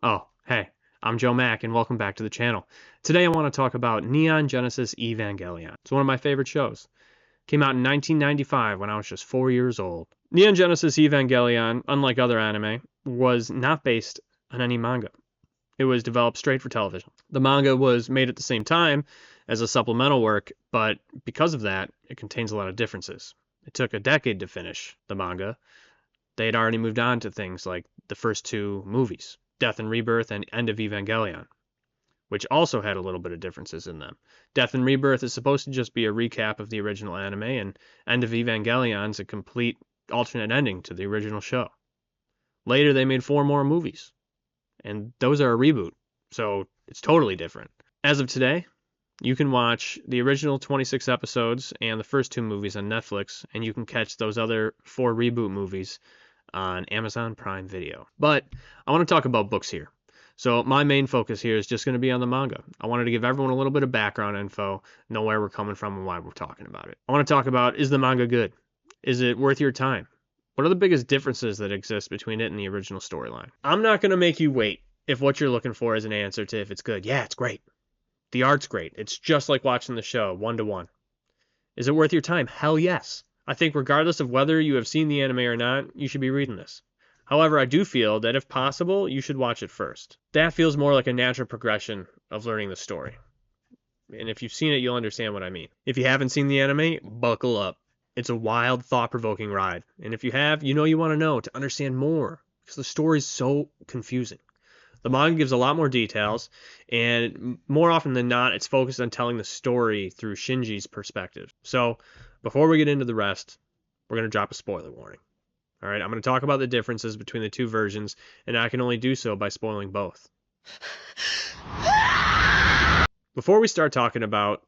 Oh, hey, I'm Joe Mack, and welcome back to the channel. Today I want to talk about Neon Genesis Evangelion. It's one of my favorite shows. Came out in 1995 when I was just 4 years old. Neon Genesis Evangelion, unlike other anime, was not based on any manga. It was developed straight for television. The manga was made at the same time as a supplemental work, but because of that, it contains a lot of differences. It took a decade to finish the manga. They had already moved on to things like the first two movies, Death and Rebirth and End of Evangelion, which also had a little bit of differences in them. Death and Rebirth is supposed to just be a recap of the original anime, and End of Evangelion is a complete alternate ending to the original show. Later, they made 4 more movies, and those are a reboot, so it's totally different. As of today, you can watch the original 26 episodes and the first 2 movies on Netflix, and you can catch those other 4 reboot movies on Amazon Prime Video. But I want to talk about books here. So my main focus here is just going to be on the manga. I wanted to give everyone a little bit of background info, know where we're coming from and why we're talking about it. I want to talk about, is the manga good? Is it worth your time? What are the biggest differences that exist between it and the original storyline? I'm not going to make you wait if what you're looking for is an answer to if it's good. Yeah, it's great. The art's great. It's just like watching the show, 1-to-1. Is it worth your time? Hell yes. I think regardless of whether you have seen the anime or not, you should be reading this. However, I do feel that if possible, you should watch it first. That feels more like a natural progression of learning the story. And if you've seen it, you'll understand what I mean. If you haven't seen the anime, buckle up. It's a wild, thought-provoking ride. And if you have, you know you want to know to understand more, because the story's so confusing. The manga gives a lot more details, and more often than not, it's focused on telling the story through Shinji's perspective. So, before we get into the rest, we're going to drop a spoiler warning. All right, I'm going to talk about the differences between the 2 versions, and I can only do so by spoiling both. Before we start talking about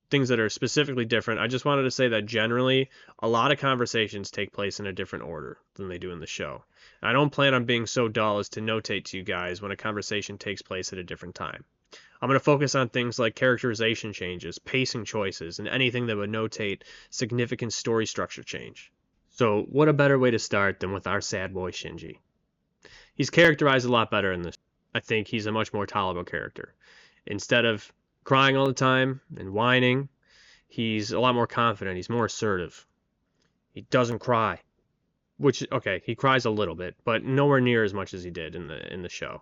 things that are specifically different, I just wanted to say that generally, a lot of conversations take place in a different order than they do in the show. I don't plan on being so dull as to notate to you guys when a conversation takes place at a different time. I'm going to focus on things like characterization changes, pacing choices, and anything that would notate significant story structure change. So, what a better way to start than with our sad boy Shinji. He's characterized a lot better in this. I think he's a much more tolerable character. Instead of crying all the time and whining, he's a lot more confident. He's more assertive. He doesn't cry. Which, okay, he cries a little bit, but nowhere near as much as he did in the show.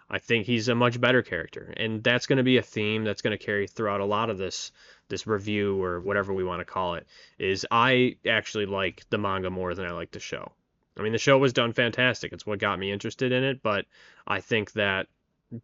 I think he's a much better character, and that's going to be a theme that's going to carry throughout a lot of this review, or whatever we want to call it, is I actually like the manga more than I like the show. I mean, the show was done fantastic. It's what got me interested in it, but I think that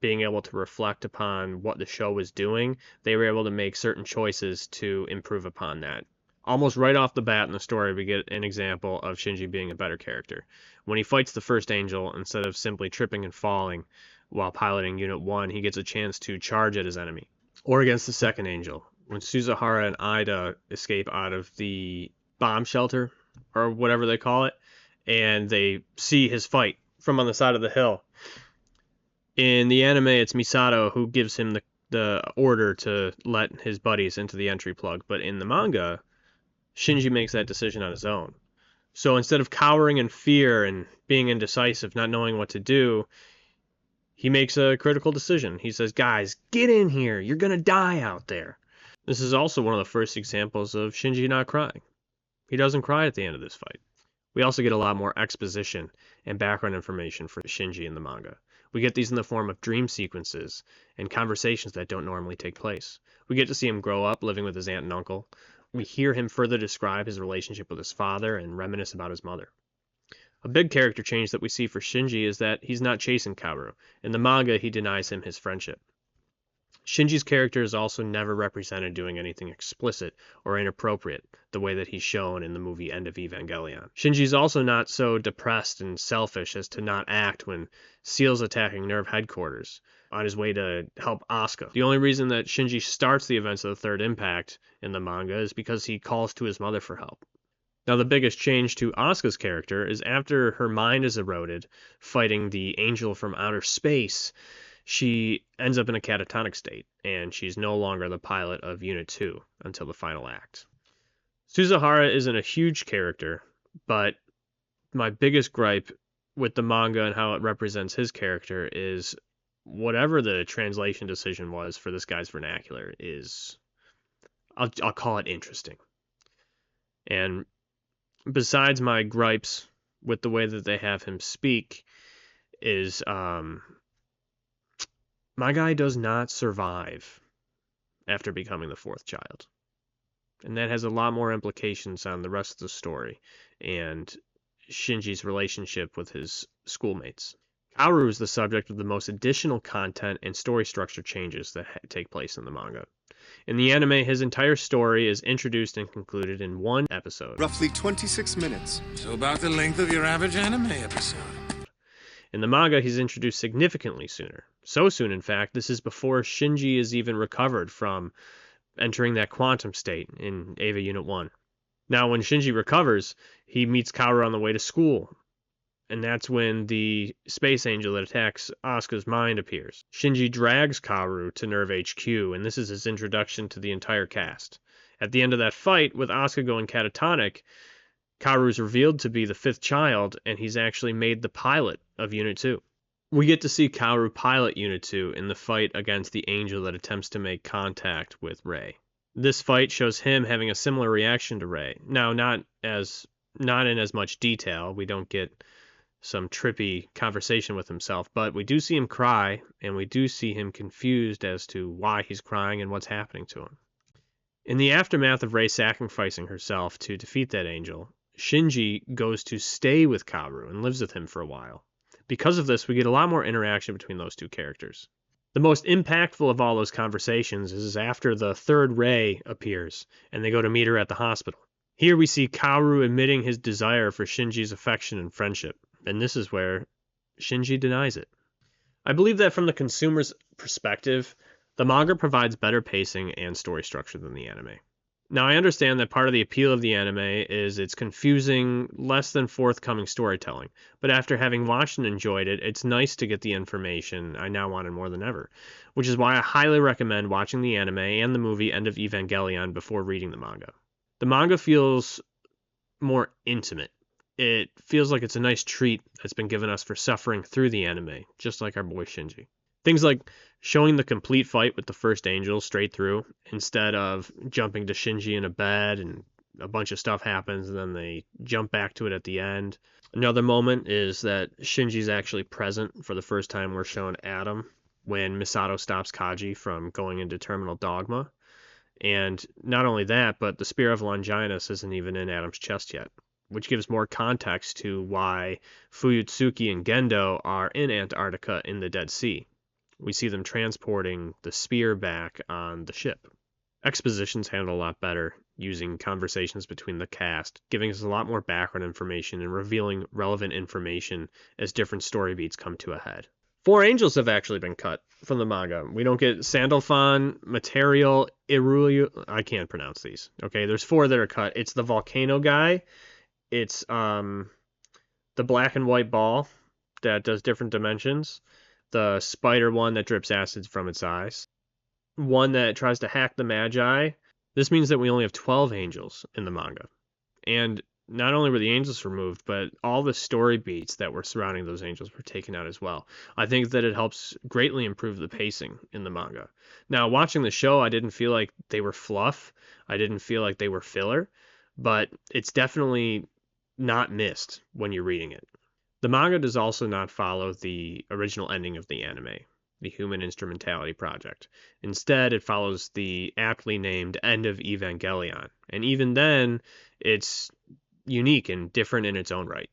being able to reflect upon what the show was doing, they were able to make certain choices to improve upon that. Almost right off the bat in the story, we get an example of Shinji being a better character. When he fights the first angel, instead of simply tripping and falling while piloting Unit 1, he gets a chance to charge at his enemy. Or against the second angel, when Suzuhara and Ida escape out of the bomb shelter, or whatever they call it, and they see his fight from on the side of the hill. In the anime, it's Misato who gives him the order to let his buddies into the entry plug, but in the manga, Shinji makes that decision on his own. So instead of cowering in fear and being indecisive, not knowing what to do, he makes a critical decision. He says, guys, get in here. You're going to die out there. This is also one of the first examples of Shinji not crying. He doesn't cry at the end of this fight. We also get a lot more exposition and background information for Shinji in the manga. We get these in the form of dream sequences and conversations that don't normally take place. We get to see him grow up living with his aunt and uncle. We hear him further describe his relationship with his father and reminisce about his mother. A big character change that we see for Shinji is that he's not chasing Kaworu. In the manga, he denies him his friendship. Shinji's character is also never represented doing anything explicit or inappropriate, the way that he's shown in the movie End of Evangelion. Shinji's also not so depressed and selfish as to not act when Seal's attacking Nerve headquarters on his way to help Asuka. The only reason that Shinji starts the events of the Third Impact in the manga is because he calls to his mother for help. Now, the biggest change to Asuka's character is after her mind is eroded, fighting the angel from outer space, she ends up in a catatonic state, and she's no longer the pilot of Unit 2 until the final act. Suzuhara isn't a huge character, but my biggest gripe with the manga and how it represents his character is whatever the translation decision was for this guy's vernacular is, I'll call it interesting. And besides my gripes with the way that they have him speak is my guy does not survive after becoming the fourth child. And that has a lot more implications on the rest of the story and Shinji's relationship with his schoolmates. Kaworu is the subject of the most additional content and story structure changes that take place in the manga. In the anime, his entire story is introduced and concluded in one episode. Roughly 26 minutes. So about the length of your average anime episode. In the manga, he's introduced significantly sooner. So soon, in fact, this is before Shinji is even recovered from entering that quantum state in Eva Unit 1. Now, when Shinji recovers, he meets Kaworu on the way to school, and that's when the space angel that attacks Asuka's mind appears. Shinji drags Kaworu to Nerve HQ, and this is his introduction to the entire cast. At the end of that fight, with Asuka going catatonic, Kaworu is revealed to be the fifth child, and he's actually made the pilot of Unit 2. We get to see Kaworu pilot Unit 2 in the fight against the angel that attempts to make contact with Rei. This fight shows him having a similar reaction to Rei. Now, not in as much detail. We don't get some trippy conversation with himself, but we do see him cry, and we do see him confused as to why he's crying and what's happening to him. In the aftermath of Rei sacrificing herself to defeat that angel, Shinji goes to stay with Kaworu and lives with him for a while. Because of this, we get a lot more interaction between those two characters. The most impactful of all those conversations is after the third Rei appears, and they go to meet her at the hospital. Here we see Kaworu admitting his desire for Shinji's affection and friendship, and this is where Shinji denies it. I believe that from the consumer's perspective, the manga provides better pacing and story structure than the anime. Now, I understand that part of the appeal of the anime is its confusing, less than forthcoming storytelling, but after having watched and enjoyed it, it's nice to get the information I now wanted more than ever, which is why I highly recommend watching the anime and the movie End of Evangelion before reading the manga. The manga feels more intimate. It feels like it's a nice treat that's been given us for suffering through the anime, just like our boy Shinji. Things like showing the complete fight with the first angel straight through, instead of jumping to Shinji in a bed and a bunch of stuff happens and then they jump back to it at the end. Another moment is that Shinji's actually present for the first time we're shown Adam when Misato stops Kaji from going into terminal dogma. And not only that, but the spear of Longinus isn't even in Adam's chest yet, which gives more context to why Fuyutsuki and Gendo are in Antarctica in the Dead Sea. We see them transporting the spear back on the ship. Exposition's handled a lot better, using conversations between the cast, giving us a lot more background information and revealing relevant information as different story beats come to a head. 4 angels have actually been cut from the manga. We don't get Sandalphon, Material, Iruyu. I can't pronounce these. Okay, there's 4 that are cut. It's the volcano guy. It's the black and white ball that does different dimensions. The spider one that drips acid from its eyes. One that tries to hack the Magi. This means that we only have 12 angels in the manga. And not only were the angels removed, but all the story beats that were surrounding those angels were taken out as well. I think that it helps greatly improve the pacing in the manga. Now, watching the show, I didn't feel like they were fluff. I didn't feel like they were filler. But it's definitely not missed when you're reading it. The manga does also not follow the original ending of the anime, the Human Instrumentality Project. Instead, it follows the aptly named End of Evangelion, and even then, it's unique and different in its own right.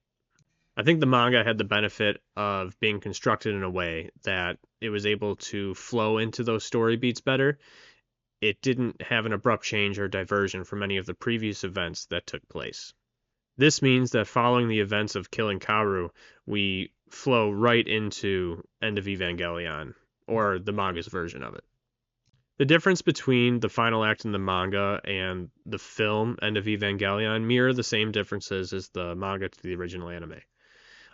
I think the manga had the benefit of being constructed in a way that it was able to flow into those story beats better. It didn't have an abrupt change or diversion from any of the previous events that took place. This means that following the events of killing Kaworu, we flow right into End of Evangelion, or the manga's version of it. The difference between the final act in the manga and the film End of Evangelion mirror the same differences as the manga to the original anime.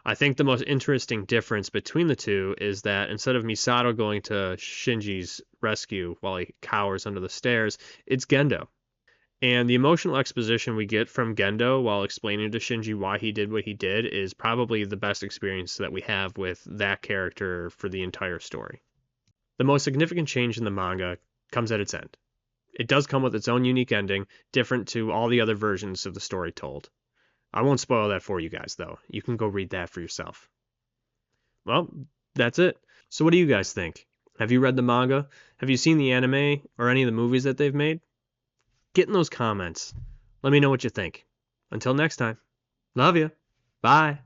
I think the most interesting difference between the two is that instead of Misato going to Shinji's rescue while he cowers under the stairs, it's Gendo. And the emotional exposition we get from Gendo while explaining to Shinji why he did what he did is probably the best experience that we have with that character for the entire story. The most significant change in the manga comes at its end. It does come with its own unique ending, different to all the other versions of the story told. I won't spoil that for you guys, though. You can go read that for yourself. Well, that's it. So what do you guys think? Have you read the manga? Have you seen the anime or any of the movies that they've made? Get in those comments. Let me know what you think. Until next time. Love you. Bye.